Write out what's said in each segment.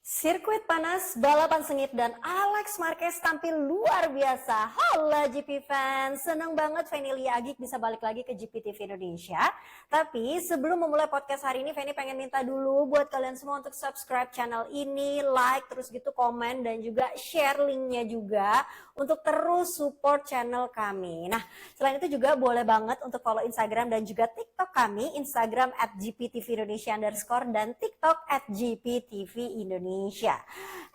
Sirkuit panas, balapan sengit, dan Alex Marquez tampil luar biasa. Halo GP fans, senang banget Feni Lia Agik bisa balik lagi ke GP TV Indonesia. Tapi sebelum memulai podcast hari ini, Feni pengen minta dulu buat kalian semua untuk subscribe channel ini, like, terus gitu komen, dan juga share linknya juga untuk terus support channel kami. Nah, selain itu juga boleh banget untuk follow Instagram dan juga TikTok kami, Instagram @GPTV_Indonesia_ dan TikTok @GPTV Indonesia.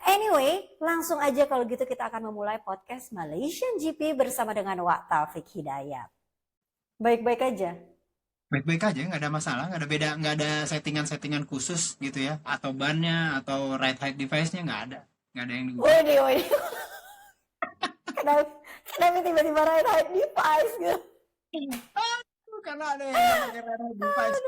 Anyway, langsung aja kalau gitu kita akan memulai podcast Malaysian GP bersama dengan Wak Taufik Hidayat. Baik-baik aja? Baik-baik aja, nggak ada masalah, nggak ada beda, nggak ada settingan-settingan khusus gitu ya, atau bannya, atau ride height device-nya nggak ada yang diubah. Wih, kenapa tiba-tiba ride device gitu? Karena ada yang nggak pakai ride height device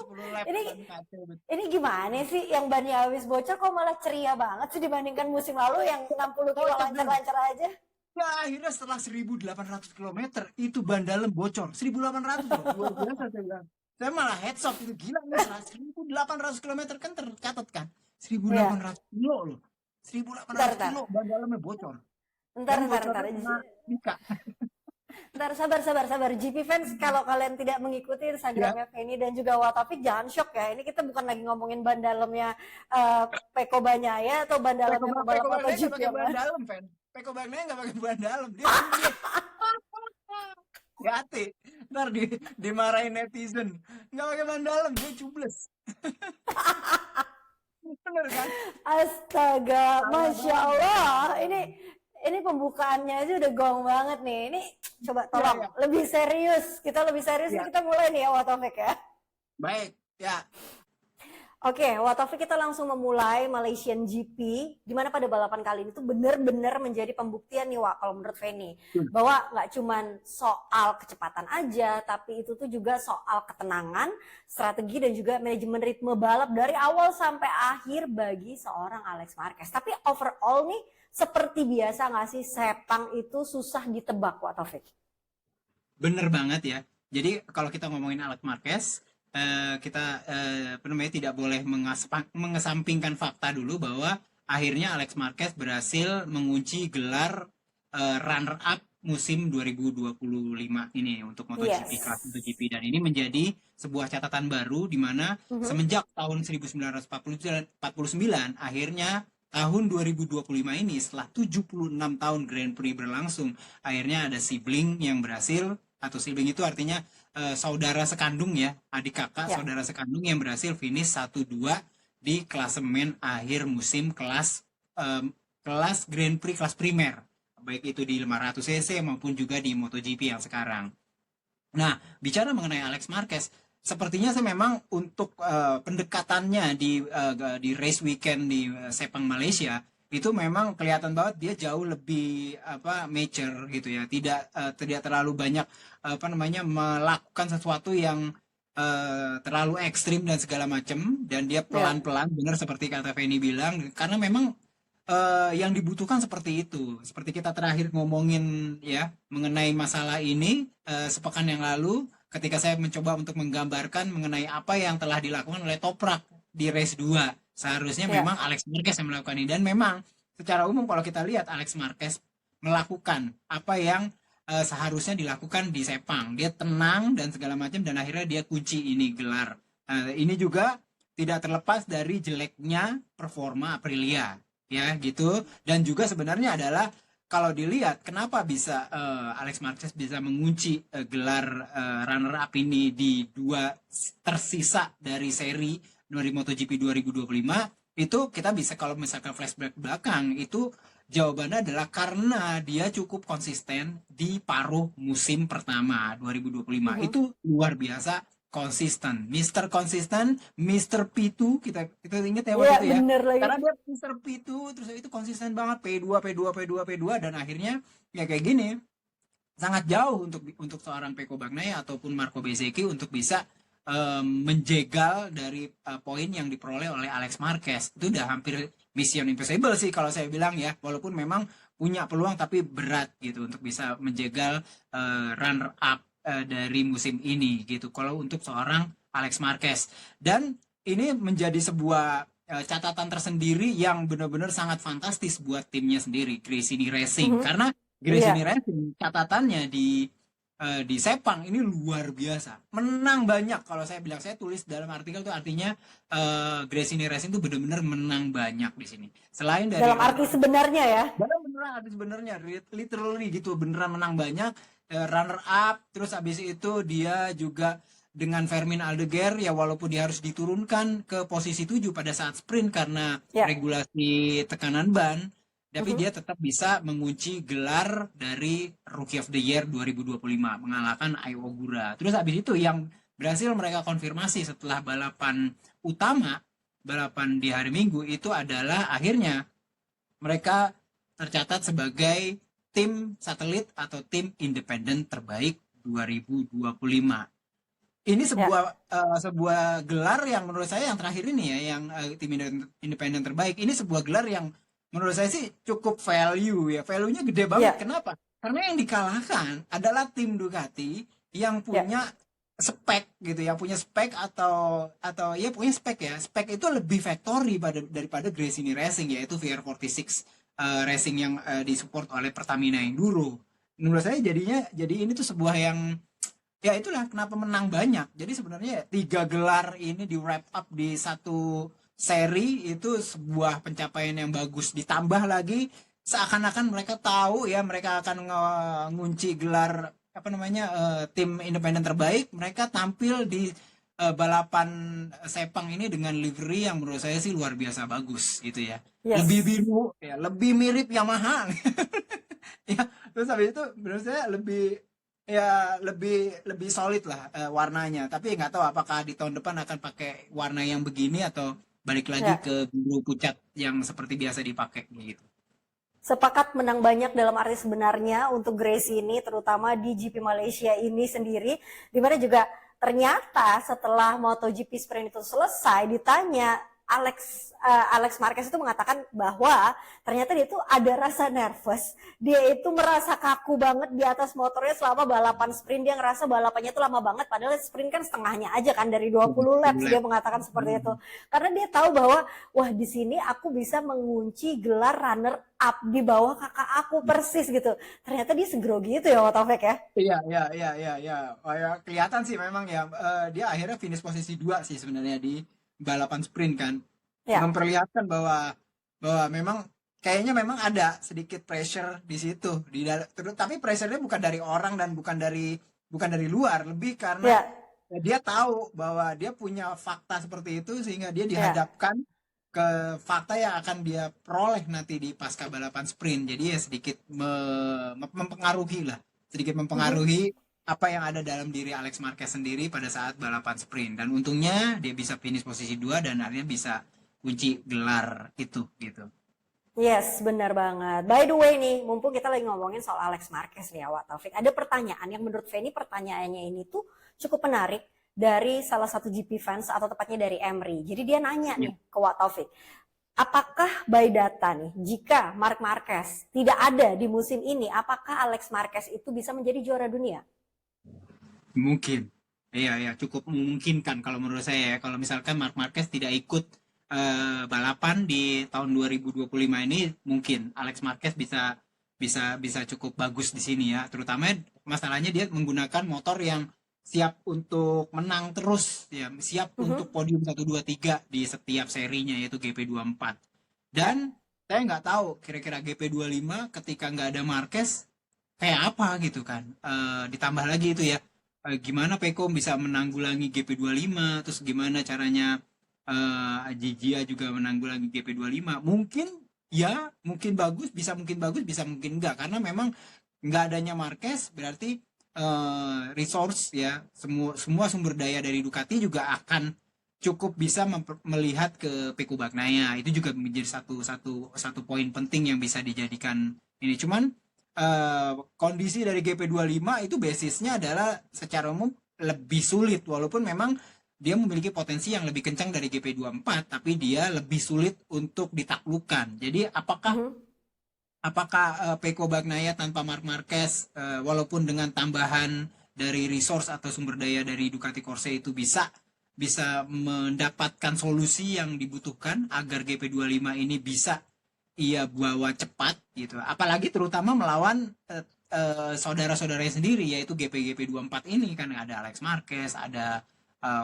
10 lap Ini kan kacau betul. Ini gimana sih yang bannya habis bocor kok malah ceria banget sih dibandingkan musim lalu yang 60 kilo lancar-lancar aja? Ya akhirnya setelah 1.800 km itu ban dalam bocor. 1.800 loh, luar biasa saya bilang. Saya malah headshot itu gila nih, 1.800 km kan tercatat kan. 1.800 kilo loh. 1.800 kilo ban dalamnya bocor. Ntar. Mika. Ntar sabar. GP fans, kalau kalian tidak mengikuti Instagramnya Feni dan juga Wak Taufik, jangan shock ya. Ini kita bukan lagi ngomongin ban dalamnya Peko Banyaya atau ban dalamnya pembalap MotoGP. Peko ban dalam, fan. Peko Banyaya nggak pakai ban dalam. Dia hati. Ntar dimarahin netizen. Nggak pakai ban dalam, dia cubles. Bener kan? Astaga, Masya Allah. Ini pembukaannya aja udah gong banget nih. Ini coba tolong lebih serius. Kita lebih serius nih, kita mulai nih ya Wak Taufik ya. Baik, ya. Oke, Wak Taufik, kita langsung memulai Malaysian GP, di mana pada balapan kali ini tuh benar-benar menjadi pembuktian nih Wak, kalau menurut Feni, bahwa nggak cuman soal kecepatan aja, tapi itu tuh juga soal ketenangan, strategi, dan juga manajemen ritme balap dari awal sampai akhir bagi seorang Alex Marquez. Tapi overall nih, seperti biasa nggak sih Sepang itu susah ditebak, Wak Taufik? Bener banget ya. Jadi kalau kita ngomongin Alex Marquez, kita tidak boleh mengesampingkan fakta dulu bahwa akhirnya Alex Marquez berhasil mengunci gelar runner up musim 2025 ini untuk MotoGP, kelas MotoGP, dan ini menjadi sebuah catatan baru di mana semenjak tahun 1949 akhirnya tahun 2025 ini setelah 76 tahun Grand Prix berlangsung, akhirnya ada sibling yang berhasil, atau sibling itu artinya saudara sekandung ya, adik kakak saudara sekandung yang berhasil finish 1-2 di klasemen akhir musim kelas Grand Prix kelas primer, baik itu di 500 cc maupun juga di MotoGP yang sekarang. Nah, bicara mengenai Alex Marquez, sepertinya saya memang untuk pendekatannya di race weekend di Sepang Malaysia itu memang kelihatan banget dia jauh lebih mature gitu ya, tidak terlalu banyak melakukan sesuatu yang terlalu ekstrim dan segala macam, dan dia pelan-pelan, benar seperti kata Feni bilang, karena memang yang dibutuhkan seperti itu. Seperti kita terakhir ngomongin ya mengenai masalah ini sepekan yang lalu, ketika saya mencoba untuk menggambarkan mengenai apa yang telah dilakukan oleh Toprak di race 2. Seharusnya memang Alex Marquez yang melakukan ini, dan memang secara umum kalau kita lihat Alex Marquez melakukan apa yang seharusnya dilakukan di Sepang. Dia tenang dan segala macam, dan akhirnya dia kunci ini gelar. Ini juga tidak terlepas dari jeleknya performa Aprilia ya gitu, dan juga sebenarnya adalah kalau dilihat kenapa bisa Alex Marquez bisa mengunci gelar runner up ini di dua tersisa dari seri dari MotoGP 2025, itu kita bisa, kalau misalkan flashback belakang, itu jawabannya adalah karena dia cukup konsisten di paruh musim pertama 2025. Itu luar biasa konsisten, Mr. Konsisten, Mr. P2, kita ingat ya waktu itu ya. Karena dia Mr. P2, terus itu konsisten banget, P2, dan akhirnya ya kayak gini, sangat jauh untuk seorang Pecco Bagnaia ataupun Marco Bezzecchi untuk bisa menjegal dari poin yang diperoleh oleh Alex Marquez. Itu udah hampir mission impossible sih kalau saya bilang ya, walaupun memang punya peluang tapi berat gitu untuk bisa menjegal runner up dari musim ini gitu kalau untuk seorang Alex Marquez. Dan ini menjadi sebuah catatan tersendiri yang benar-benar sangat fantastis buat timnya sendiri, Gresini Racing. Karena Gresini Racing catatannya di Sepang ini luar biasa, menang banyak. Kalau saya bilang, saya tulis dalam artikel tuh artinya Gresini Racing tuh benar-benar menang banyak di sini. Selain dari Dalam arti sebenarnya ya. beneran arti sebenarnya literally gitu, beneran menang banyak, runner up. Terus habis itu dia juga dengan Fermin Aldeguer, ya walaupun dia harus diturunkan ke posisi 7 pada saat sprint karena regulasi tekanan ban, tapi dia tetap bisa mengunci gelar dari Rookie of the Year 2025 mengalahkan Ai Ogura. Terus habis itu yang berhasil mereka konfirmasi setelah balapan utama, balapan di hari Minggu itu adalah akhirnya mereka tercatat sebagai tim satelit atau tim independen terbaik 2025. Ini sebuah gelar yang menurut saya yang terakhir ini ya, yang tim independen terbaik. Ini sebuah gelar yang menurut saya sih cukup value ya. Value-nya gede banget. Kenapa? Karena yang dikalahkan adalah tim Ducati yang punya spek gitu, yang punya spek atau ya punya spek ya. Spek itu lebih factory daripada Gresini Racing, yaitu VR46 Racing yang disupport oleh Pertamina Enduro. Menurut saya jadi ini tuh sebuah yang ya itulah kenapa menang banyak. Jadi sebenarnya 3 gelar ini di wrap up di satu seri itu sebuah pencapaian yang bagus. Ditambah lagi seakan-akan mereka tahu ya mereka akan ngunci gelar tim independen terbaik. Mereka tampil di balapan Sepang ini dengan livery yang menurut saya sih luar biasa bagus gitu ya. Lebih biru ya, lebih mirip Yamaha. Ya, terus habis itu menurut saya lebih solid lah warnanya. Tapi nggak tahu apakah di tahun depan akan pakai warna yang begini atau balik lagi ke biru pucat yang seperti biasa dipakai gitu. Sepakat, menang banyak dalam arti sebenarnya untuk Gresini, terutama di GP Malaysia ini sendiri, dimana juga ternyata setelah MotoGP Sprint itu selesai, ditanya Alex Marquez itu mengatakan bahwa ternyata dia itu ada rasa nervous, dia itu merasa kaku banget di atas motornya selama balapan sprint. Dia ngerasa balapannya itu lama banget, padahal sprint kan setengahnya aja kan dari 20 laps. Dia mengatakan seperti itu karena dia tahu bahwa wah di sini aku bisa mengunci gelar runner up di bawah kakak aku persis gitu. Ternyata dia segrogi itu ya, Taufik ya. Iya. Oh, ya kelihatan sih memang ya, dia akhirnya finish posisi 2 sih sebenarnya di balapan sprint kan. Memperlihatkan bahwa memang kayaknya memang ada sedikit pressure di situ tapi pressure-nya bukan dari orang dan bukan dari luar, lebih karena dia tahu bahwa dia punya fakta seperti itu sehingga dia dihadapkan ke fakta yang akan dia peroleh nanti di pasca balapan sprint. Jadi ya sedikit mempengaruhi apa yang ada dalam diri Alex Marquez sendiri pada saat balapan sprint. Dan untungnya dia bisa finish posisi 2 dan akhirnya bisa kunci gelar itu gitu. Yes, benar banget. By the way nih, mumpung kita lagi ngomongin soal Alex Marquez nih ya, Wak Taufik. Ada pertanyaan yang menurut Feni pertanyaannya ini tuh cukup menarik dari salah satu GP fans atau tepatnya dari Emery. Jadi dia nanya nih ke Wak Taufik, apakah by data nih, jika Marc Marquez tidak ada di musim ini, apakah Alex Marquez itu bisa menjadi juara dunia? Mungkin. Iya, cukup memungkinkan kalau menurut saya ya. Kalau misalkan Marc Marquez tidak ikut balapan di tahun 2025 ini, mungkin Alex Marquez bisa cukup bagus di sini ya. Terutama masalahnya dia menggunakan motor yang siap untuk menang terus ya, siap untuk podium 1 2 3 di setiap serinya, yaitu GP24. Dan saya nggak tahu kira-kira GP25 ketika nggak ada Marquez kayak apa gitu kan. Ditambah lagi itu ya, gimana Peko bisa menanggulangi GP25, terus gimana caranya Gigi juga menanggulangi GP25. Mungkin bagus, bisa mungkin enggak, karena memang nggak adanya Marquez berarti resource ya, semua sumber daya dari Ducati juga akan cukup bisa melihat ke Pecco Bagnaia. Itu juga menjadi satu poin penting yang bisa dijadikan ini. Cuman kondisi dari GP25 itu basisnya adalah secara umum lebih sulit, walaupun memang dia memiliki potensi yang lebih kencang dari GP24, tapi dia lebih sulit untuk ditaklukkan. Jadi apakah Pecco Bagnaia tanpa Marc Marquez, walaupun dengan tambahan dari resource atau sumber daya dari Ducati Corse itu bisa bisa mendapatkan solusi yang dibutuhkan agar GP25 ini bisa ia bawa cepat gitu. Apalagi terutama melawan saudara-saudaranya sendiri, yaitu GP24 ini kan ada Alex Marquez, ada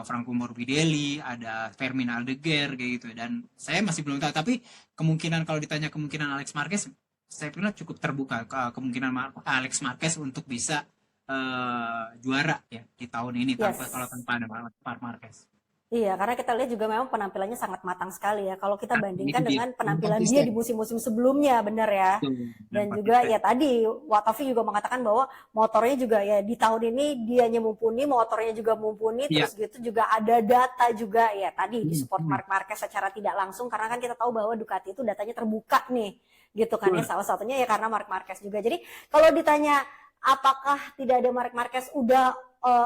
Franco Morbidelli, ada Fermin Aldeguer kayak gitu. Dan saya masih belum tahu, tapi kemungkinan kalau ditanya kemungkinan Alex Marquez, saya pikir cukup terbuka kemungkinan Alex Marquez untuk bisa juara ya di tahun ini kalau tanpa ada Marc Marquez. Iya, karena kita lihat juga memang penampilannya sangat matang sekali ya. Kalau kita bandingkan Itu dia, dengan penampilan dia di musim-musim sebelumnya, benar ya. Dan juga ya tadi Watofi juga mengatakan bahwa motornya juga ya di tahun ini dianya mumpuni, motornya juga mumpuni, terus gitu juga ada data juga ya tadi di support Marc Marquez secara tidak langsung, karena kan kita tahu bahwa Ducati itu datanya terbuka nih, gitu kan ya. Salah satunya ya karena Marc Marquez juga. Jadi kalau ditanya apakah tidak ada Marc Marquez udah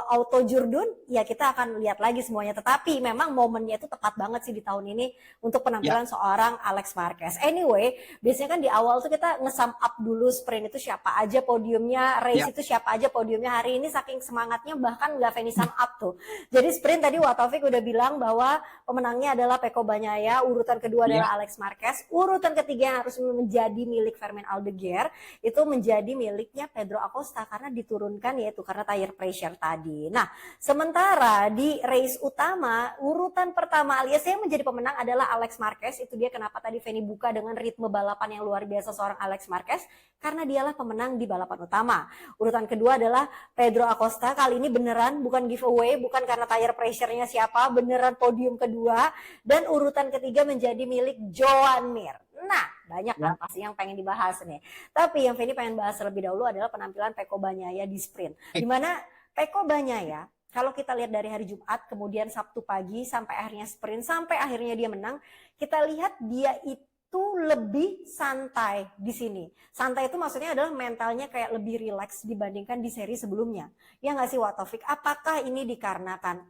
auto jurdun, ya kita akan lihat lagi semuanya. Tetapi memang momennya itu tepat banget sih di tahun ini untuk penampilan seorang Alex Marquez. Anyway, biasanya kan di awal tuh kita nge-sum up dulu sprint itu siapa aja podiumnya, race itu siapa aja podiumnya. Hari ini saking semangatnya bahkan nggak Feni sum up tuh. Jadi sprint tadi Watovic udah bilang bahwa pemenangnya adalah Pecco Bagnaia, urutan kedua adalah Alex Marquez, urutan ketiga yang harus menjadi milik Fermin Aldeguer itu menjadi miliknya Pedro Acosta karena diturunkan yaitu karena tire pressure tadi. Nah, sementara di race utama, urutan pertama alias yang menjadi pemenang adalah Alex Marquez. Itu dia kenapa tadi Feni buka dengan ritme balapan yang luar biasa seorang Alex Marquez, karena dialah pemenang di balapan utama. Urutan kedua adalah Pedro Acosta. Kali ini beneran, bukan giveaway, bukan karena tire pressure-nya siapa, beneran podium kedua. Dan urutan ketiga menjadi milik Joan Mir. Nah, banyak kan pasti yang pengen dibahas nih. Tapi yang Feni pengen bahas terlebih dahulu adalah penampilan Pecco Bagnaia di sprint. Dimana Pecco Bagnaia, kalau kita lihat dari hari Jumat, kemudian Sabtu pagi, sampai akhirnya sprint, sampai akhirnya dia menang, kita lihat dia itu lebih santai di sini. Santai itu maksudnya adalah mentalnya kayak lebih rileks dibandingkan di seri sebelumnya. Ya nggak sih Watovic? Apakah ini dikarenakan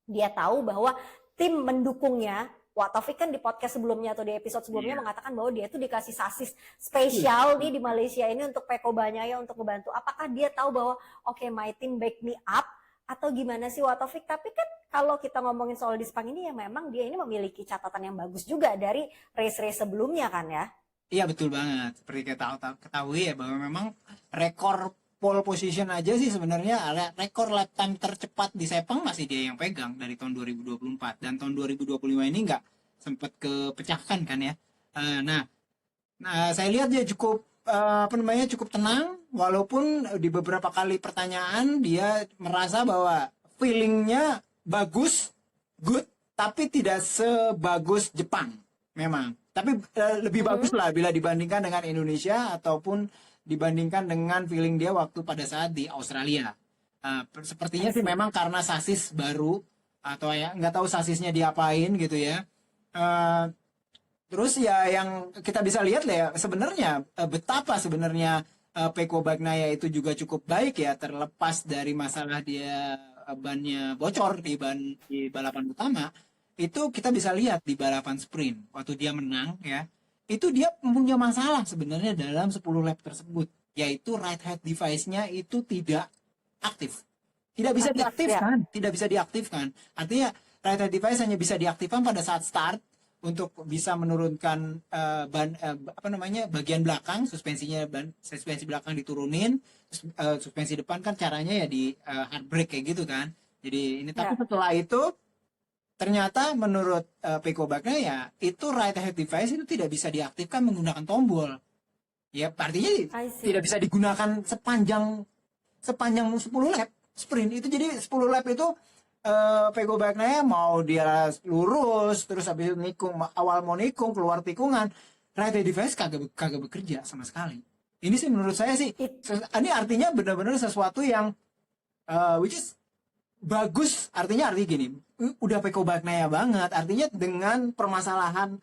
dia tahu bahwa tim mendukungnya, Watovic kan di podcast sebelumnya atau di episode sebelumnya mengatakan bahwa dia itu dikasih sasis spesial nih di Malaysia ini untuk Pecco Bagnaia untuk membantu. Apakah dia tahu bahwa oke, my team back me up atau gimana sih Watovic? Tapi kan kalau kita ngomongin soal di Sepang ini ya memang dia ini memiliki catatan yang bagus juga dari race-race sebelumnya kan ya. Iya betul banget. Seperti kita ketahui ya bahwa memang rekor pole position aja sih sebenarnya rekor lap time tercepat di Sepang masih dia yang pegang dari tahun 2024 dan tahun 2025 ini nggak sempat kepecahkan kan ya. Nah, saya lihat dia cukup cukup tenang walaupun di beberapa kali pertanyaan dia merasa bahwa feelingnya bagus, good, tapi tidak sebagus Jepang memang. Tapi lebih bagus lah bila dibandingkan dengan Indonesia ataupun dibandingkan dengan feeling dia waktu pada saat di Australia. Sepertinya sih memang karena sasis baru atau ya nggak tahu sasisnya diapain gitu ya. Terus ya yang kita bisa lihat lah ya sebenarnya betapa sebenarnya Pecco Bagnaia itu juga cukup baik ya, terlepas dari masalah dia bannya bocor di balapan utama. Itu kita bisa lihat di balapan sprint waktu dia menang ya. Itu dia punya masalah sebenarnya dalam 10 lap tersebut, yaitu right head device-nya itu tidak aktif. Tidak bisa diaktifkan, tidak bisa diaktifkan. Artinya right head device hanya bisa diaktifkan pada saat start untuk bisa menurunkan bagian belakang, suspensi belakang diturunin, suspensi depan kan caranya ya di hard brake kayak gitu kan. Jadi ini tapi setelah itu ternyata menurut Pecco Bagnaia itu right head device itu tidak bisa diaktifkan menggunakan tombol. Ya artinya tidak bisa digunakan sepanjang 10 lap sprint itu. Jadi 10 lap itu Pecco Bagnaia mau dia lurus terus habis nikung, awal mau nikung keluar tikungan, right head device kagak bekerja sama sekali. Ini sih menurut saya sih ini artinya benar-benar sesuatu yang which is bagus, artinya gini, udah Pecco Bagnaia banget, artinya dengan permasalahan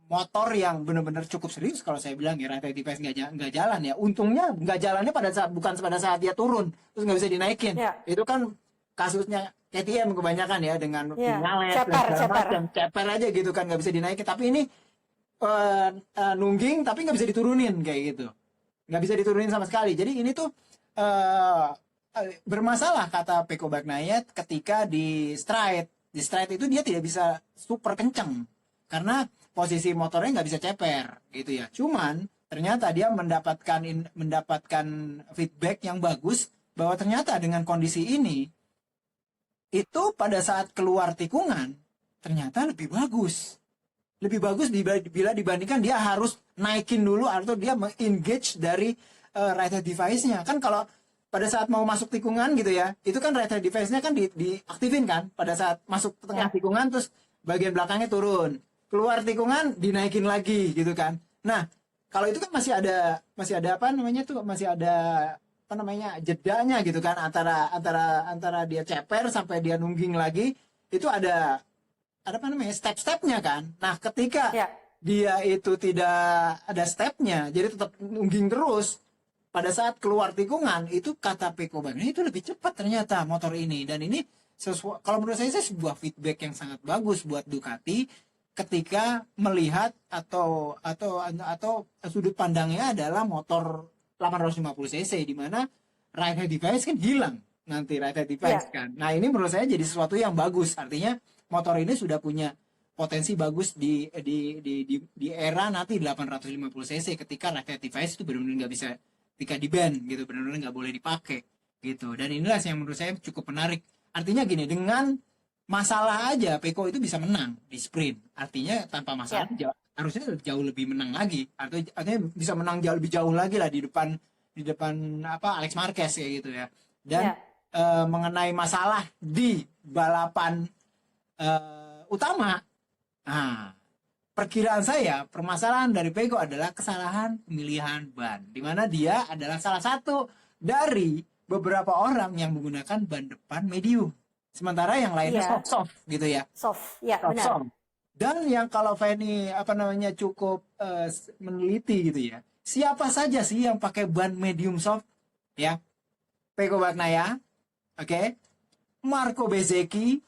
motor yang benar-benar cukup serius kalau saya bilang ya, right head device nggak jalan ya. Untungnya nggak jalannya bukan pada saat dia turun terus nggak bisa dinaikin. Itu kan kasusnya KTM kebanyakan ya, dengan nyalet dan ceper aja gitu kan, nggak bisa dinaikin. Tapi ini nungging tapi nggak bisa diturunin kayak gitu, nggak bisa diturunin sama sekali. Jadi ini tuh bermasalah kata Pecco Bagnaia ketika di straight. Di straight itu dia tidak bisa super kenceng karena posisi motornya nggak bisa ceper gitu ya. Cuman ternyata dia mendapatkan feedback yang bagus bahwa ternyata dengan kondisi ini itu pada saat keluar tikungan ternyata lebih bagus. Lebih bagus bila dibandingkan dia harus naikin dulu atau dia engage dari right hand device-nya. Kan kalau pada saat mau masuk tikungan gitu ya, itu kan right hand device-nya kan diaktifin kan pada saat masuk tengah tikungan, terus bagian belakangnya turun. Keluar tikungan dinaikin lagi gitu kan. Nah, kalau itu kan masih ada apa namanya tuh, masih ada apa namanya jedanya gitu kan antara dia ceper sampai dia nungging lagi, itu ada apa namanya step-stepnya kan. Nah, ketika dia itu tidak ada stepnya, jadi tetap nungging terus. Pada saat keluar tikungan itu kata Pecco Bagnaia itu lebih cepat ternyata motor ini, dan ini kalau menurut saya sebuah feedback yang sangat bagus buat Ducati ketika melihat atau sudut pandangnya adalah motor 850 cc di mana right hand device kan hilang nanti right hand device kan. Nah, ini menurut saya jadi sesuatu yang bagus, artinya motor ini sudah punya potensi bagus di era nanti 850 cc ketika right hand device itu benar-benar nggak bisa ketika di ban gitu, benar-benar nggak boleh dipakai gitu. Dan inilah yang menurut saya cukup menarik. Artinya gini, dengan masalah aja Pecco itu bisa menang di sprint. Artinya tanpa masalah harusnya jauh lebih menang lagi. Artinya bisa menang lebih jauh lagi lah di depan apa Alex Marquez kayak gitu ya. Dan mengenai masalah di balapan utama, nah, perkiraan saya permasalahan dari Pecco adalah kesalahan pemilihan ban, di mana dia adalah salah satu dari beberapa orang yang menggunakan ban depan medium, sementara yang lainnya soft gitu ya. Soft, benar. Dan yang kalau Fanny apa namanya cukup meneliti gitu ya, siapa saja sih yang pakai ban medium soft ya? Pecco Bagnaia, Marco Bezzecchi,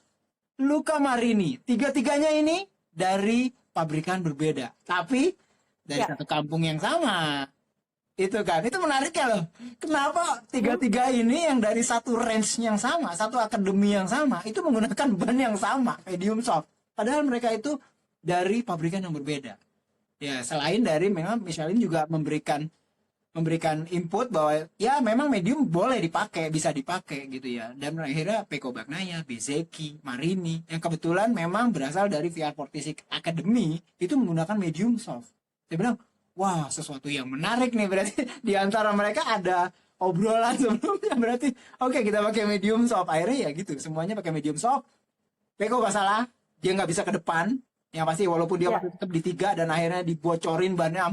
Luca Marini, tiga-tiganya ini dari pabrikan berbeda, tapi dari satu kampung yang sama. Itu kan, itu menariknya loh. Kenapa tiga-tiga ini yang dari satu range yang sama, satu akademi yang sama, itu menggunakan ban yang sama, medium soft. Padahal mereka itu dari pabrikan yang berbeda. Ya, selain dari memang Michelin juga memberikan input bahwa ya memang medium boleh dipakai, bisa dipakai gitu ya. Dan akhirnya Pecco Bagnaia, Bezzecchi, Marini yang kebetulan memang berasal dari VR46 Academy itu menggunakan medium soft. Saya bilang, wah, sesuatu yang menarik nih, berarti di antara mereka ada obrolan sebelumnya, berarti oke, kita pakai medium soft. Akhirnya ya gitu, semuanya pakai medium soft. Pecco gak salah, dia nggak bisa ke depan, yang pasti walaupun dia masih tetap di 3 dan akhirnya dibocorin bannya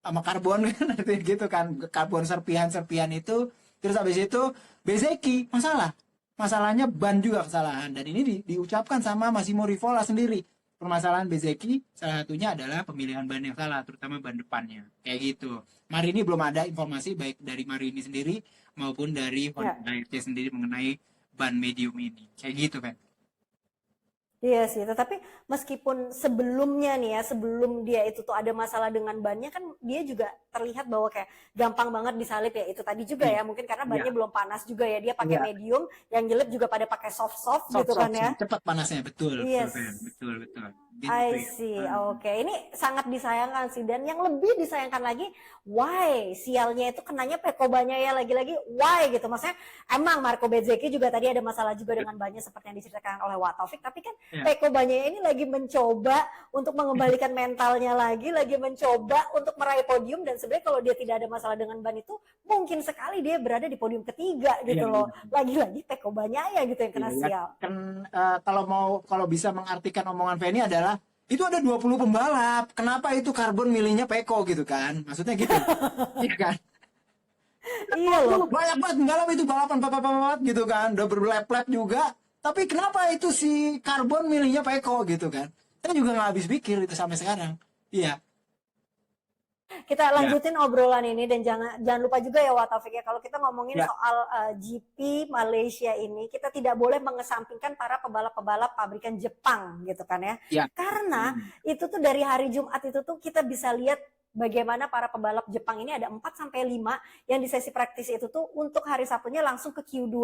sama karbon kan, gitu kan, karbon serpihan itu. Terus habis itu Bezzecchi masalahnya ban juga kesalahan, dan ini diucapkan sama Massimo Rivola sendiri. Permasalahan Bezzecchi salah satunya adalah pemilihan ban yang salah, terutama ban depannya kayak gitu. Marini belum ada informasi baik dari Marini sendiri maupun dari Honda RC sendiri mengenai ban medium ini kayak gitu kan. Iya sih, tetapi meskipun sebelumnya nih ya, sebelum dia itu tuh ada masalah dengan bannya, kan dia juga terlihat bahwa kayak gampang banget disalip ya, itu tadi juga ya, mungkin karena bannya belum panas juga ya, dia pakai medium, yang nyelip juga pada pakai soft gitu kan ya. Cepat panasnya, betul. Yes. Betul. I see, oke. Ini sangat disayangkan sih, dan yang lebih disayangkan lagi, why sialnya itu kenanya Pecco Bagnaia lagi-lagi, why gitu. Maksudnya emang Marco Bezzecchi juga tadi ada masalah juga dengan bannya seperti yang diceritakan oleh Wak Taufik, tapi kan Pecco Bagnaia ini lagi mencoba untuk mengembalikan mentalnya lagi mencoba untuk meraih podium, dan sebenarnya kalau dia tidak ada masalah dengan ban itu, mungkin sekali dia berada di podium ketiga gitu loh. Lagi-lagi Pecco Bagnaia gitu yang kena sial. Kan kalau bisa mengartikan omongan Fanny adalah itu ada 20 pembalap. Kenapa itu karbon milihnya Pecco gitu kan? Maksudnya gitu. Iya kan? Iya loh. Banyak banget pembalap itu balapan gitu kan. Udah berlap-lap juga. Tapi kenapa itu si karbon milihnya Pecco gitu kan? Saya juga nggak habis pikir itu sampai sekarang. Iya. Kita lanjutin obrolan ini, dan jangan lupa juga ya Wak Taufik ya, kalau kita ngomongin soal GP Malaysia ini, kita tidak boleh mengesampingkan para pebalap-pebalap pabrikan Jepang gitu kan ya. Karena itu tuh dari hari Jumat itu tuh kita bisa lihat bagaimana para pembalap Jepang ini ada 4-5 yang di sesi praktis itu tuh untuk hari Sabtunya langsung ke Q2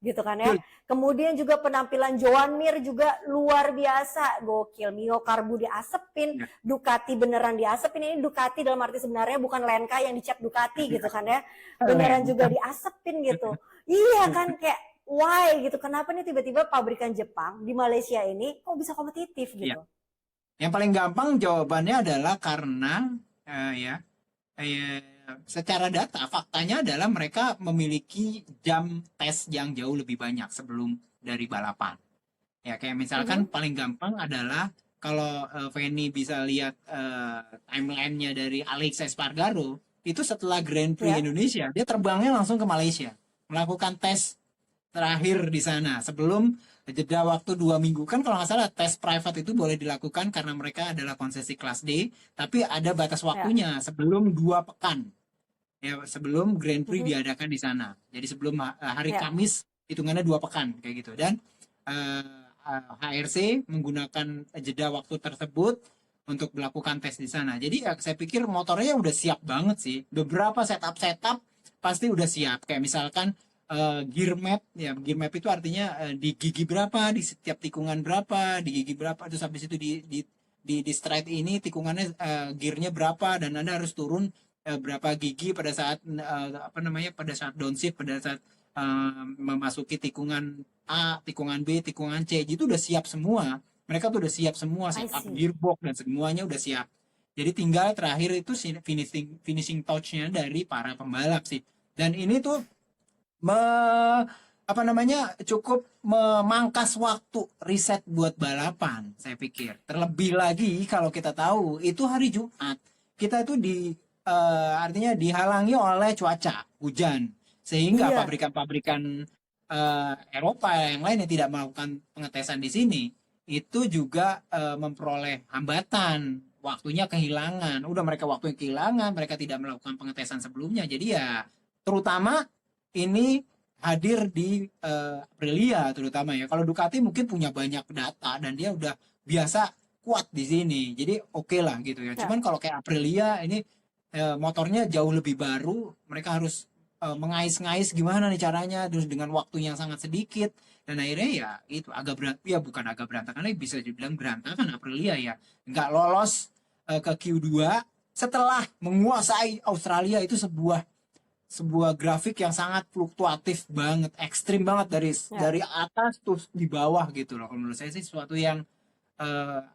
gitu kan ya. Kemudian juga penampilan Joan Mir juga luar biasa, gokil. Mio Karbu diasepin, Ducati beneran diasepin. Ini Ducati dalam arti sebenarnya bukan Lenka yang dicap Ducati gitu kan ya. Beneran juga diasepin gitu. Iya kan, kayak why gitu. Kenapa nih tiba-tiba pabrikan Jepang di Malaysia ini kok bisa kompetitif gitu? Yang paling gampang jawabannya adalah karena secara data faktanya adalah mereka memiliki jam tes yang jauh lebih banyak sebelum dari balapan. Ya kayak misalkan paling gampang adalah kalau Feni bisa lihat timelinenya dari Alex Espargaro, itu setelah Grand Prix Indonesia dia terbangnya langsung ke Malaysia melakukan tes terakhir di sana sebelum jeda waktu 2 minggu. Kan kalau nggak salah tes private itu boleh dilakukan karena mereka adalah konsesi kelas D, tapi ada batas waktunya sebelum 2 pekan. Ya, sebelum Grand Prix diadakan di sana. Jadi sebelum hari Kamis hitungannya 2 pekan kayak gitu. Dan HRC menggunakan jeda waktu tersebut untuk melakukan tes di sana. Jadi ya saya pikir motornya udah siap banget sih. Beberapa setup pasti udah siap. Kayak misalkan gear map, ya gear map itu artinya di gigi berapa, di setiap tikungan berapa, di gigi berapa, terus habis itu di straight ini tikungannya gearnya berapa, dan Anda harus turun berapa gigi pada saat pada saat downshift, pada saat memasuki tikungan A, tikungan B, tikungan C. Itu udah siap semua. Mereka tuh udah siap semua, setup gearbox dan semuanya udah siap. Jadi tinggal terakhir itu finishing touch-nya dari para pembalap sih. Dan ini tuh cukup memangkas waktu riset buat balapan, saya pikir. Terlebih lagi kalau kita tahu itu hari Jumat, kita itu artinya dihalangi oleh cuaca hujan, sehingga pabrikan-pabrikan Eropa yang lain yang tidak melakukan pengetesan di sini itu juga memperoleh hambatan, waktunya kehilangan. Udah mereka waktunya kehilangan, mereka tidak melakukan pengetesan sebelumnya. Jadi ya terutama ini hadir di Aprilia terutama ya. Kalau Ducati mungkin punya banyak data dan dia udah biasa kuat di sini. Jadi oke lah gitu ya. Cuman kalau kayak Aprilia ini motornya jauh lebih baru, mereka harus mengais-ngais gimana nih caranya terus dengan waktu yang sangat sedikit, dan akhirnya ya itu bukan agak berantakan, bisa dibilang berantakan. Aprilia ya nggak lolos ke Q2 setelah menguasai Australia. Itu sebuah grafik yang sangat fluktuatif banget, ekstrim banget dari atas terus di bawah gitu loh. Kalau menurut saya sih sesuatu yang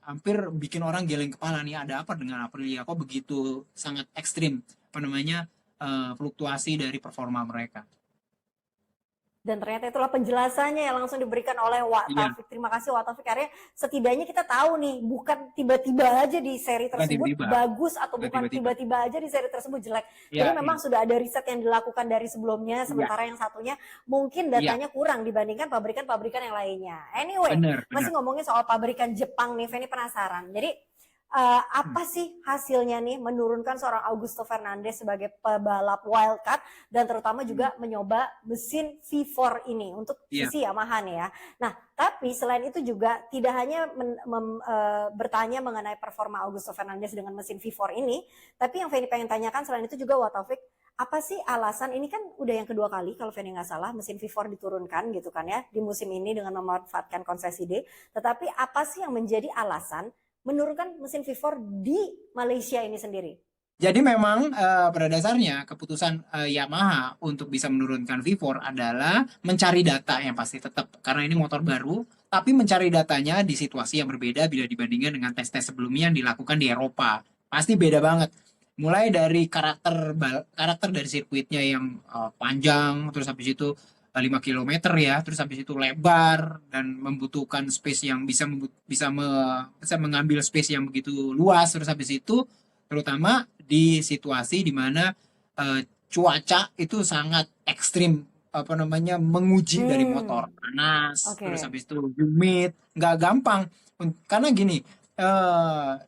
hampir bikin orang geleng kepala, nih ada apa dengan Aprilia kok begitu sangat ekstrim fluktuasi dari performa mereka. Dan ternyata itulah penjelasannya yang langsung diberikan oleh Wak Taufik. Terima kasih Wak Taufik, karena setidaknya kita tahu nih, bukan tiba-tiba aja di seri tersebut bagus atau bukan tiba-tiba aja di seri tersebut jelek. Jadi memang sudah ada riset yang dilakukan dari sebelumnya, sementara yang satunya mungkin datanya kurang dibandingkan pabrikan-pabrikan yang lainnya. Anyway, masih ngomongin soal pabrikan Jepang nih, Feni penasaran. Jadi apa sih hasilnya nih menurunkan seorang Augusto Fernandez sebagai pebalap wildcard dan terutama juga menyoba mesin V4 ini untuk sisi Yamaha nih ya. Nah, tapi selain itu juga tidak hanya bertanya mengenai performa Augusto Fernandez dengan mesin V4 ini, tapi yang Feni pengen tanyakan selain itu juga Wak Taufik, apa sih alasan, ini kan udah yang kedua kali kalau Feni nggak salah mesin V4 diturunkan gitu kan ya di musim ini dengan memanfaatkan konsesi D, tetapi apa sih yang menjadi alasan menurunkan mesin V4 di Malaysia ini sendiri? Jadi memang pada dasarnya keputusan Yamaha untuk bisa menurunkan V4 adalah mencari data yang pasti tetap, karena ini motor baru, tapi mencari datanya di situasi yang berbeda bila dibandingkan dengan tes-tes sebelumnya yang dilakukan di Eropa. Pasti beda banget. Mulai dari karakter dari sirkuitnya yang panjang, terus habis itu 5 km ya, terus habis itu lebar dan membutuhkan space yang bisa mengambil space yang begitu luas, terus habis itu terutama di situasi di mana cuaca itu sangat ekstrim, menguji dari motor, panas, terus habis itu humid, nggak gampang. Karena gini,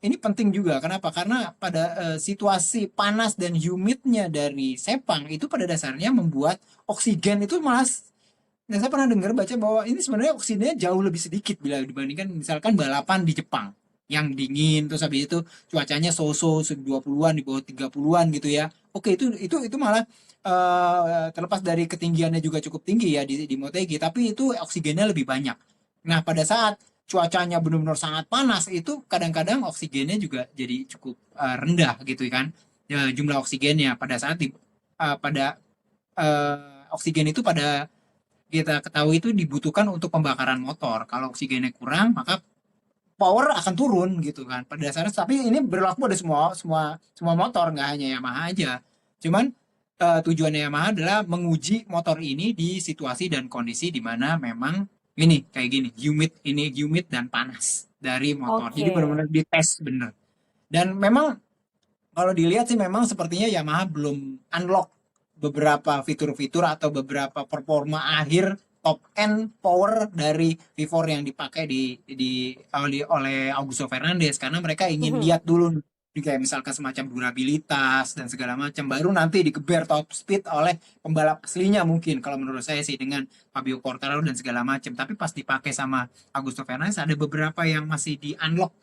ini penting juga. Kenapa? Karena pada situasi panas dan humidnya dari Sepang itu pada dasarnya membuat oksigen itu malah, saya pernah dengar baca bahwa ini sebenarnya oksigennya jauh lebih sedikit bila dibandingkan misalkan balapan di Jepang. yang dingin, terus habis itu cuacanya so-so 20-an di bawah 30-an gitu ya. Oke, itu malah terlepas dari ketinggiannya juga cukup tinggi ya di Motegi, tapi itu oksigennya lebih banyak. Nah, pada saat cuacanya benar-benar sangat panas itu kadang-kadang oksigennya juga jadi cukup rendah gitu kan. Ya, jumlah oksigennya pada saat pada oksigen itu pada kita ketahui itu dibutuhkan untuk pembakaran motor. Kalau oksigennya kurang, maka power akan turun gitu kan pada dasarnya. Tapi ini berlaku pada semua semua semua motor, nggak hanya Yamaha aja. Cuman tujuannya Yamaha adalah menguji motor ini di situasi dan kondisi di mana memang ini kayak gini, humid dan panas dari motor. Jadi Oke. benar-benar dites bener. Dan memang kalau dilihat sih memang sepertinya Yamaha belum unlock beberapa fitur-fitur atau beberapa performa akhir top end power dari V4 yang dipakai oleh Augusto Fernandez, karena mereka ingin Mhm. lihat dulu di kayak misalkan semacam durabilitas dan segala macam, baru nanti digeber top speed oleh pembalap aslinya mungkin kalau menurut saya sih, dengan Fabio Quartararo dan segala macam. Tapi pas dipakai sama Augusto Fernandez ada beberapa yang masih di unlock,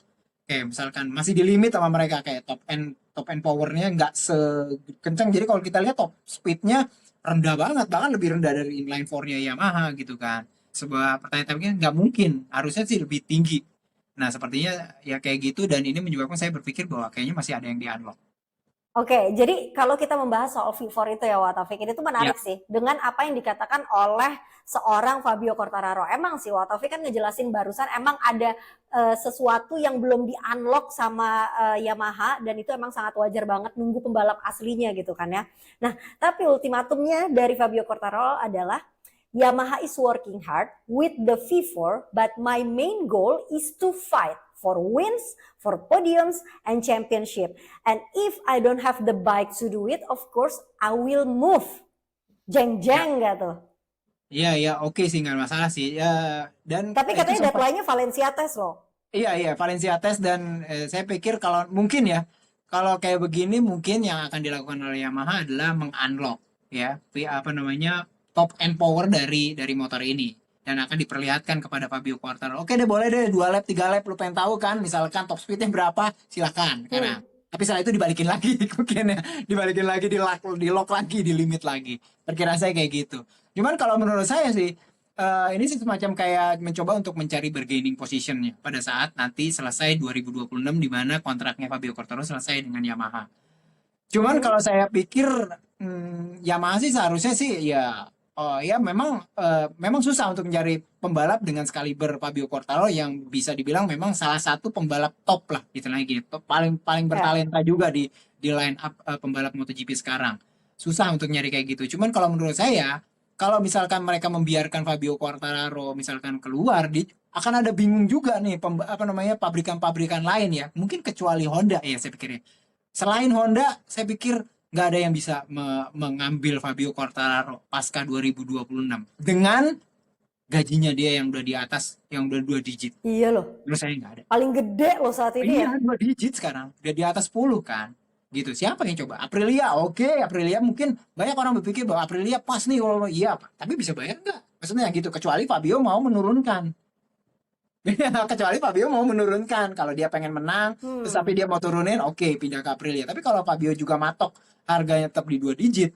kayak misalkan masih di limit sama mereka, kayak top end powernya nggak sekencang. Jadi kalau kita lihat top speednya rendah banget, bahkan lebih rendah dari inline 4-nya Yamaha gitu kan. Sebuah pertanyaan, tapi nggak mungkin, harusnya sih lebih tinggi. Nah sepertinya ya kayak gitu, dan ini menyebabkan saya berpikir bahwa kayaknya masih ada yang di unlock. Oke, jadi kalau kita membahas soal V4 itu ya Watafik, ini tuh Ya, menarik sih dengan apa yang dikatakan oleh seorang Fabio Quartararo. Emang sih Watafik kan ngejelasin barusan emang ada sesuatu yang belum di-unlock sama Yamaha dan itu emang sangat wajar banget nunggu pembalap aslinya gitu kan ya. Nah, tapi ultimatumnya dari Fabio Quartararo adalah Yamaha is working hard with the V4, but my main goal is to fight for wins, for podiums, and championship. And if I don't have the bike to do it, of course I will move. Jeng ya, jeng gak tuh? ya, oke sih, nggak masalah sih. Ya, dan Tapi itu katanya sempat. deadline-nya Valencia test loh. Iya, Valencia Test. Dan saya pikir kalau mungkin ya, kalau kayak begini mungkin yang akan dilakukan oleh Yamaha adalah mengunlock ya, apa namanya, top end power dari motor ini, dan akan diperlihatkan kepada Fabio Quartararo. Oke deh, boleh deh 2 lap 3 lap, lu pengen tahu kan misalkan top speednya berapa, silakan Hmm. karena tapi setelah itu dibalikin lagi mungkin ya, dibalikin lagi, di lock lagi, di limit lagi. Perkiraan saya kayak gitu. Cuman kalau menurut saya sih, ini sih semacam kayak mencoba untuk mencari bargaining positionnya pada saat nanti selesai 2026, di mana kontraknya Fabio Quartararo selesai dengan Yamaha. Cuman Mhm. kalau saya pikir, Yamaha sih seharusnya sih ya, oh ya memang memang susah untuk mencari pembalap dengan skaliber Fabio Quartararo yang bisa dibilang memang salah satu pembalap top lah gitu lagi, top, paling paling Ya. bertalenta juga di line up pembalap MotoGP sekarang. Susah untuk nyari kayak gitu. Cuman kalau menurut saya, kalau misalkan mereka membiarkan Fabio Quartararo misalkan keluar, akan ada bingung juga nih apa namanya, pabrikan-pabrikan lain ya. Mungkin kecuali Honda ya saya pikirnya. Selain Honda, saya pikir nggak ada yang bisa mengambil Fabio Quartararo pasca 2026 dengan gajinya dia yang udah di atas, yang udah 2 digit. Iya loh. Menurut saya nggak ada. Paling gede loh saat ini Iya, ya. 2 digit sekarang, udah di atas 10 kan. Gitu. Siapa yang coba? Aprilia, oke, Aprilia mungkin banyak orang berpikir bahwa Aprilia pas nih kalau iya, tapi bisa bayar nggak? Maksudnya gitu, kecuali Fabio mau menurunkan. Kecuali Fabio mau menurunkan, kalau dia pengen menang terus Hmm. tapi dia mau turunin, oke, pindah ke Aprilia. Tapi kalau Fabio juga matok harganya tetap di 2 digit,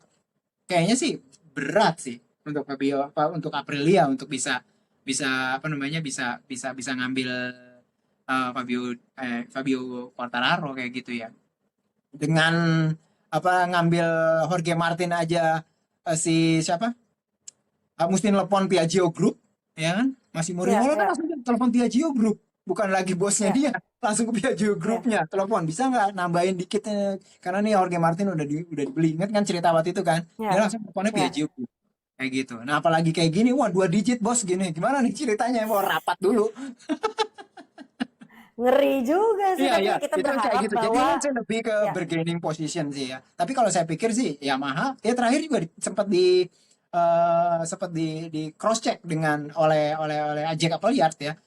kayaknya sih berat sih untuk Fabio, untuk Aprilia untuk bisa bisa apa namanya, bisa bisa bisa ngambil Fabio Quartararo kayak gitu ya, dengan apa, ngambil Jorge Martin aja, si siapa, mesti telepon Piaggio Group, ya kan, masih Ya, Mourinho kan ya, langsung telepon Piaggio Group, bukan lagi bosnya ya, dia, langsung ke Piaggio ya, Groupnya telepon, bisa nggak nambahin dikit, karena nih Jorge Martin udah dibeli, ingat kan cerita waktu itu kan, dia ya, langsung teleponnya ya. Piaggio Group kayak gitu. Nah apalagi kayak gini, wah 2 digit bos gini, gimana nih ceritanya, mau rapat dulu. Ngeri juga sih, Iya, tapi iya, kita itu kan kayak berharap gitu. Jadi bahwa ini sih lebih ke ya. bargaining position sih ya. Tapi kalau saya pikir sih Yamaha, ya terakhir juga sempat di cross check dengan oleh Jack Appleyard ya.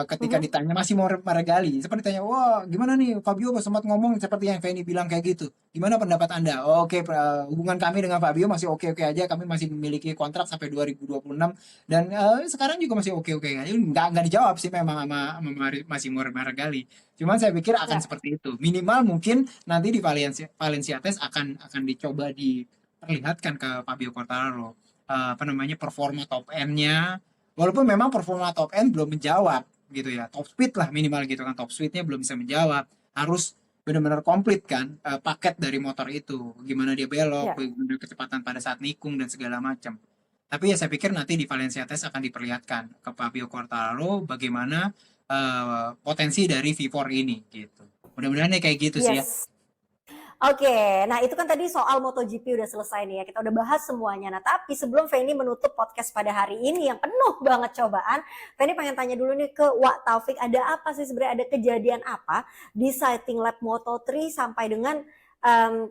ketika ditanya masih mau Maragali, seperti tanya, wah gimana nih Fabio sempat ngomong seperti yang Feni bilang kayak gitu. Gimana pendapat Anda? Oh, oke, hubungan kami dengan Fabio masih oke-oke aja. Kami masih memiliki kontrak sampai 2026 dan sekarang juga masih oke-oke aja. Nggak dijawab sih memang sama masih mau Maragali. Cuman saya pikir akan Ya. seperti itu. Minimal mungkin nanti di Valencia Test akan dicoba diperlihatkan ke Fabio Quartararo apa namanya performa top end-nya. Walaupun memang performa top end belum menjawab gitu ya. Top speed lah minimal gitu kan. Top speednya belum bisa menjawab. Harus benar-benar komplit kan paket dari motor itu. Gimana dia belok, Ya. bagaimana kecepatan pada saat nikung dan segala macam. Tapi ya saya pikir nanti di Valencia Test akan diperlihatkan ke Fabio Quartararo bagaimana potensi dari V4 ini gitu. Mudah-mudahan ya kayak gitu sih ya. Yes. Oke, nah itu kan tadi soal MotoGP udah selesai nih ya, kita udah bahas semuanya. Nah tapi sebelum Feni menutup podcast pada hari ini yang penuh banget cobaan, Feni pengen tanya dulu nih ke Wak Taufik, ada apa sih sebenarnya, ada kejadian apa di sighting lap Moto3 sampai dengan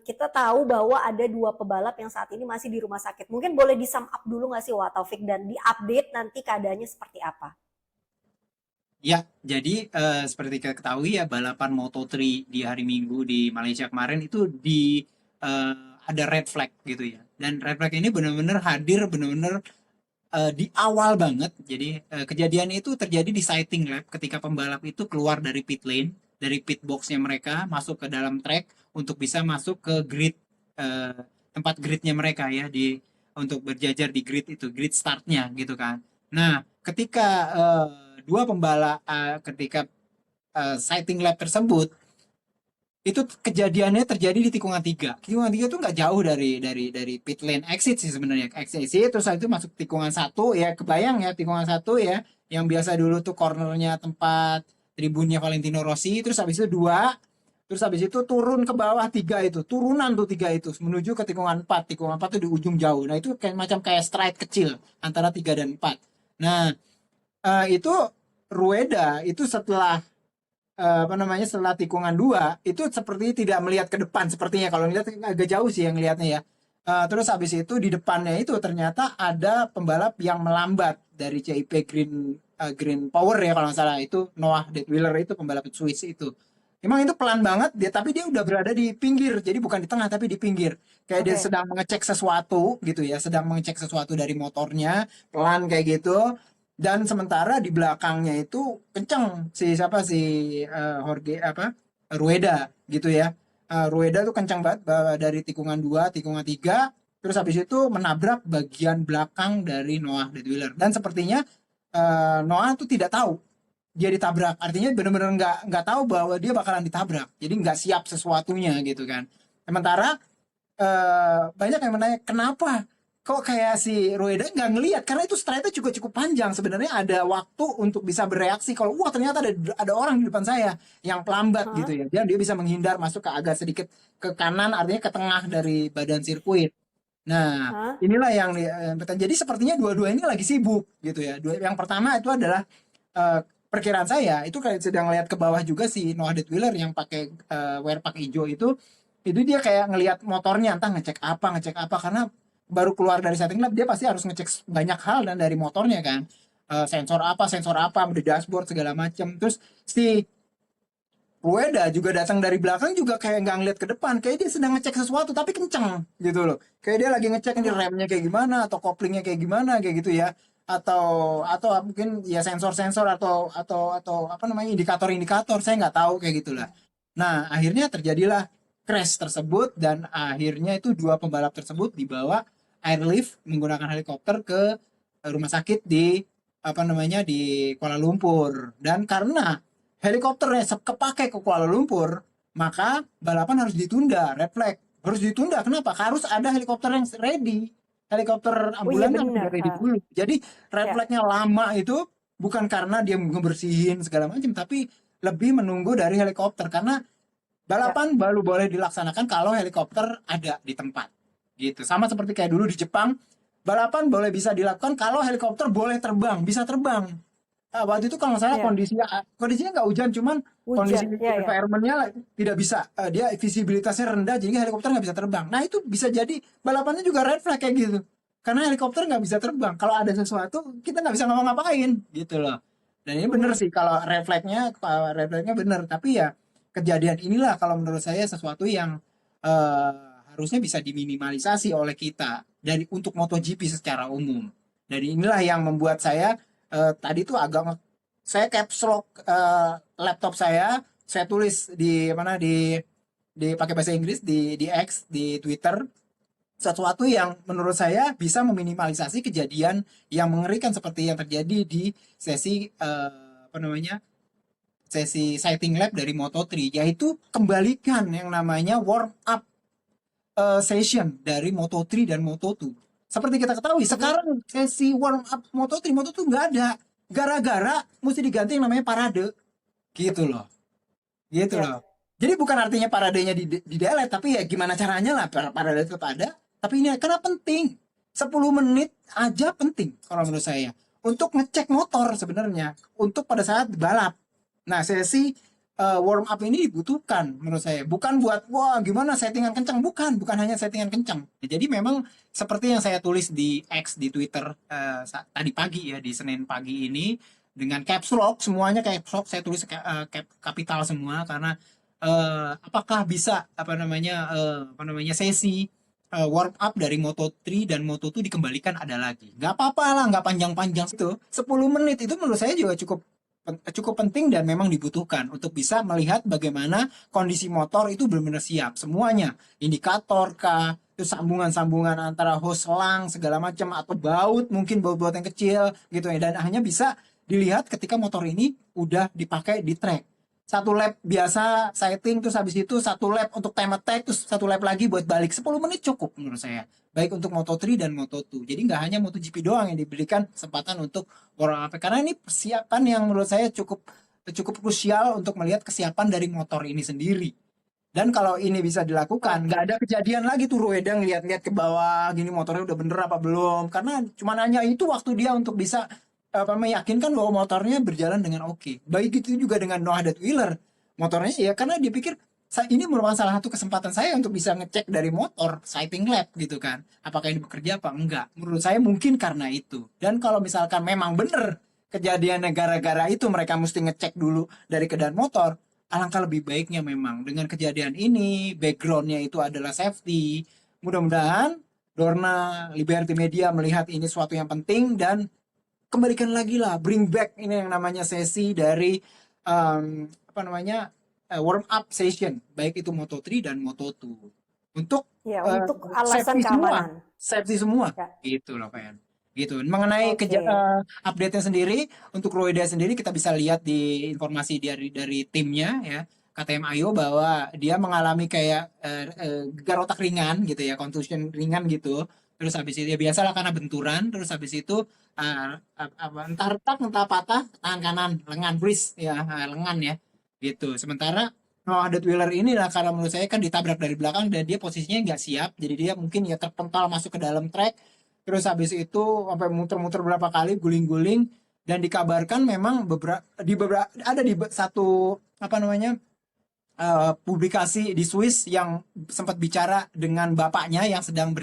kita tahu bahwa ada 2 pebalap yang saat ini masih di rumah sakit. Mungkin boleh di sum up dulu nggak sih Wak Taufik dan diupdate nanti keadaannya seperti apa? Ya, jadi seperti kita ketahui ya balapan Moto3 di hari Minggu di Malaysia kemarin itu eh, ada red flag gitu ya. Dan red flag ini benar-benar hadir benar-benar di awal banget. Jadi kejadian itu terjadi di sighting lap ketika pembalap itu keluar dari pit lane, dari pit boxnya mereka masuk ke dalam track untuk bisa masuk ke grid eh, tempat gridnya mereka ya di untuk berjajar di grid itu, grid startnya gitu kan. Nah, ketika dua pembalap ketika sighting lap tersebut itu kejadiannya terjadi di tikungan 3. Tikungan 3 itu nggak jauh dari pit lane exit sih sebenarnya. Exit terus itu masuk tikungan 1 ya, kebayang ya tikungan 1 ya yang biasa dulu tuh cornernya tempat tribunnya Valentino Rossi, terus habis itu 2, terus habis itu turun ke bawah 3 itu. Turunan tuh 3 itu menuju ke tikungan 4. Tikungan 4 tuh di ujung jauh. Nah, itu kayak macam kayak stride kecil antara 3 dan 4. Nah, itu Rueda itu setelah apa namanya setelah tikungan 2 itu seperti tidak melihat ke depan sepertinya, kalau lihat agak jauh sih yang lihatnya ya. Terus habis itu di depannya itu ternyata ada pembalap yang melambat dari CIP Green Power ya kalau nggak salah, itu Noah Detwiler, itu pembalap Swiss itu. Emang itu pelan banget dia, tapi dia udah berada di pinggir, jadi bukan di tengah tapi di pinggir. Kayak dia Oke. sedang mengecek sesuatu gitu ya, sedang mengecek sesuatu dari motornya, pelan kayak gitu. Dan sementara di belakangnya itu kenceng si siapa si Jorge apa Rueda gitu ya. Rueda tuh kenceng banget dari tikungan 2, tikungan 3, terus habis itu menabrak bagian belakang dari Noah Detwiler. Dan sepertinya Noah tuh tidak tahu dia ditabrak. Artinya benar-benar nggak tahu bahwa dia bakalan ditabrak. Jadi nggak siap sesuatunya gitu kan. Sementara banyak yang menanya kenapa kok kayak si Rueda nggak ngelihat, karena itu stride juga cukup panjang. Sebenarnya ada waktu untuk bisa bereaksi kalau wah ternyata ada orang di depan saya yang pelambat Hah? gitu ya. Dia bisa menghindar masuk ke agak sedikit ke kanan, artinya ke tengah dari badan sirkuit. Nah, Hah? inilah yang jadi sepertinya dua-dua ini lagi sibuk gitu ya. Yang pertama itu adalah perkiraan saya itu kayak sedang lihat ke bawah juga si Noah Detwiler yang pakai wear pack hijau itu dia kayak ngelihat motornya entah ngecek apa karena baru keluar dari setting lab dia pasti harus ngecek banyak hal dan dari motornya kan. Sensor apa di dashboard segala macam. Terus si Rueda juga datang dari belakang juga kayak nggak ngeliat ke depan, kayak dia sedang ngecek sesuatu tapi kenceng gitu loh, kayak dia lagi ngecek ini Hah? remnya kayak gimana atau koplingnya kayak gimana kayak gitu ya, atau mungkin ya sensor-sensor atau apa namanya indikator-indikator saya nggak tahu kayak gitulah. Nah akhirnya terjadilah crash tersebut dan akhirnya itu dua pembalap tersebut dibawa airlift menggunakan helikopter ke rumah sakit di apa namanya di Kuala Lumpur. Dan karena helikopternya kepake ke Kuala Lumpur, maka balapan harus ditunda, red flag. Harus ditunda, kenapa? Harus ada helikopter yang ready. Helikopter Oh iya ambulan kan benar. tidak ready Hah? dulu. Jadi red Ya. flagnya lama itu bukan karena dia ngebersihin segala macam, tapi lebih menunggu dari helikopter. Karena Ya. balapan baru boleh dilaksanakan kalau helikopter ada di tempat. Gitu. Sama seperti kayak dulu di Jepang, balapan boleh bisa dilakukan kalau helikopter boleh terbang, bisa terbang. Waktu itu kalau nggak salah Ya. kondisinya nggak hujan, cuman kondisi Hujan. Ya, ya. environmentnya tidak bisa, dia visibilitasnya rendah jadi helikopter nggak bisa terbang. Nah itu bisa jadi balapannya juga red flag kayak gitu, karena helikopter nggak bisa terbang. Kalau ada sesuatu kita nggak bisa ngapa-ngapain gitu loh. Dan ini bener sih kalau red flagnya bener. Tapi ya kejadian inilah kalau menurut saya sesuatu yang eh, harusnya bisa diminimalisasi oleh kita dari untuk MotoGP secara umum. Dan inilah yang membuat saya tadi tuh saya caps lock laptop saya tulis di mana di pakai bahasa Inggris di X di Twitter sesuatu yang menurut saya bisa meminimalisasi kejadian yang mengerikan seperti yang terjadi di sesi apa namanya sesi sighting lab dari Moto3, yaitu kembalikan yang namanya warm up session dari Moto3 dan Moto2. Seperti kita ketahui sekarang sesi warm up Moto3 Moto2 nggak ada gara-gara mesti diganti yang namanya parade gitu loh. Gitu Ya. loh. Jadi bukan artinya paradenya di delete, tapi ya gimana caranya lah parade tetap ada. Tapi ini karena penting. 10 menit aja penting kalau menurut saya. Untuk ngecek motor sebenarnya. Untuk pada saat balap. Nah, sesi warm up ini dibutuhkan menurut saya. Bukan buat, wah gimana settingan kencang. Bukan hanya settingan kencang. Jadi memang seperti yang saya tulis di X, di Twitter tadi pagi ya, di Senin pagi ini dengan caps lock semuanya caps lock saya tulis kapital semua karena apakah bisa apa namanya sesi warm up dari Moto3 dan Moto2 dikembalikan ada lagi. Nggak apa-apa lah, nggak panjang-panjang itu. 10 menit itu menurut saya juga cukup cukup penting dan memang dibutuhkan untuk bisa melihat bagaimana kondisi motor itu benar-benar siap semuanya, indikator kah, itu sambungan-sambungan antara hose selang segala macam atau baut mungkin baut-baut yang kecil gitu ya, dan hanya bisa dilihat ketika motor ini udah dipakai di track. Satu lap biasa sighting, terus habis itu satu lap untuk time attack, terus satu lap lagi buat balik. 10 menit cukup menurut saya. Baik untuk Moto3 dan Moto2. Jadi nggak hanya MotoGP doang yang diberikan kesempatan untuk warm up. Karena ini persiapan yang menurut saya cukup cukup krusial untuk melihat kesiapan dari motor ini sendiri. Dan kalau ini bisa dilakukan, nggak ada kejadian lagi tuh Rueda ngeliat-liat ke bawah, gini motornya udah bener apa belum. Karena cuma hanya itu waktu dia untuk bisa meyakinkan bahwa motornya berjalan dengan oke. Baik itu juga dengan Noah Wheeler. Motornya ya karena dia pikir ini merupakan salah satu kesempatan saya untuk bisa ngecek dari motor sighting lab gitu kan. Apakah ini bekerja apa enggak? Menurut saya mungkin karena itu. Dan kalau misalkan memang benar kejadiannya gara-gara itu mereka mesti ngecek dulu dari keadaan motor, alangkah lebih baiknya memang dengan kejadian ini backgroundnya itu adalah safety. Mudah-mudahan Dorna Liberty Media melihat ini suatu yang penting dan kembalikan lagi lah, bring back ini yang namanya sesi dari apa namanya warm up session, baik itu Moto3 dan Moto2 untuk Ya, untuk alasan safety semua, keamanan. safety semua, Ya. gitu loh Fen. Gitu. Mengenai Oke. update-nya sendiri untuk Roeda sendiri kita bisa lihat di informasi dari timnya ya. KTM Ayo bahwa dia mengalami kayak gegar otak ringan gitu ya, contusion ringan gitu. Terus habis itu ya biasalah karena benturan, terus habis itu entah retak entah patah tangan kanan lengan wrist ya lengan ya gitu. Sementara Noah Wheeler ini lah karena menurut saya kan ditabrak dari belakang dan dia posisinya nggak siap, jadi dia mungkin ya terpental masuk ke dalam track, terus habis itu sampai muter-muter berapa kali guling-guling, dan dikabarkan memang beberapa ada di satu apa namanya publikasi di Swiss yang sempat bicara dengan bapaknya yang sedang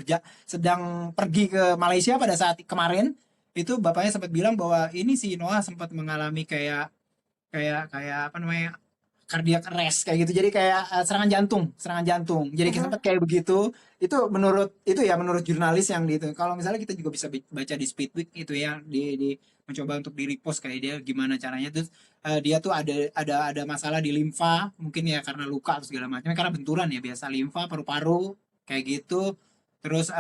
pergi ke Malaysia pada saat kemarin. Itu bapaknya sempat bilang bahwa ini si Noah sempat mengalami kayak kayak kayak apa namanya cardiac arrest kayak gitu, jadi kayak serangan jantung jadi sempat kayak begitu. Itu menurut jurnalis yang di itu. Kalau misalnya kita juga bisa baca di Speedweek itu ya, di mencoba untuk di repost kayak dia gimana caranya. Terus dia tuh ada masalah di limfa mungkin ya karena luka atau segala macam karena benturan ya, biasa limfa paru-paru kayak gitu. Terus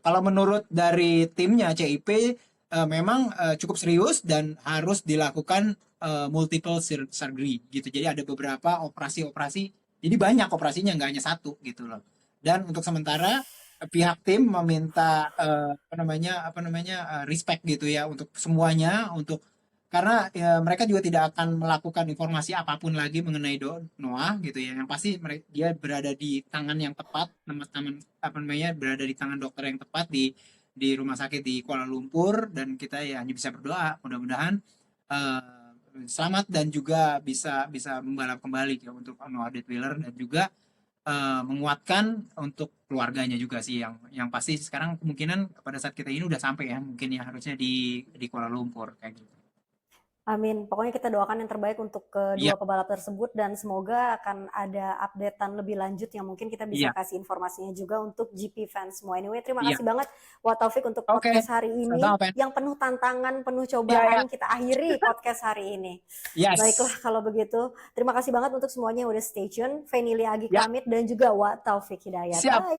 kalau menurut dari timnya CIP memang cukup serius dan harus dilakukan multiple surgery gitu. Jadi ada beberapa operasi-operasi. Jadi banyak operasinya, nggak hanya satu gitu loh. Dan untuk sementara pihak tim meminta respect gitu ya untuk semuanya, untuk karena ya, mereka juga tidak akan melakukan informasi apapun lagi mengenai Noah gitu ya. Yang pasti dia berada di tangan yang tepat, teman-teman apa namanya berada di tangan dokter yang tepat di rumah sakit di Kuala Lumpur, dan kita ya hanya bisa berdoa mudah-mudahan selamat dan juga bisa bisa membalap kembali ya untuk Noah Wheeler, dan juga menguatkan untuk keluarganya juga sih yang pasti sekarang kemungkinan pada saat kita ini udah sampai ya mungkin ya harusnya di Kuala Lumpur kayak gitu. Amin. Pokoknya kita doakan yang terbaik untuk Iya, kedua pebalap tersebut dan semoga akan ada updatean lebih lanjut yang mungkin kita bisa iya, kasih informasinya juga untuk GP fans semua. Anyway, terima iya. kasih banget Wak Taufik untuk Oke, podcast hari sama-sama, ini Pen. yang penuh tantangan, penuh Iya, iya. cobaan. Kita akhiri podcast hari ini. Baiklah Yes. kalau begitu. Terima kasih banget untuk semuanya yang udah stay tune. Feni Lia Agi Ya, pamit dan juga Wak Taufik Hidayat. siap. Bye.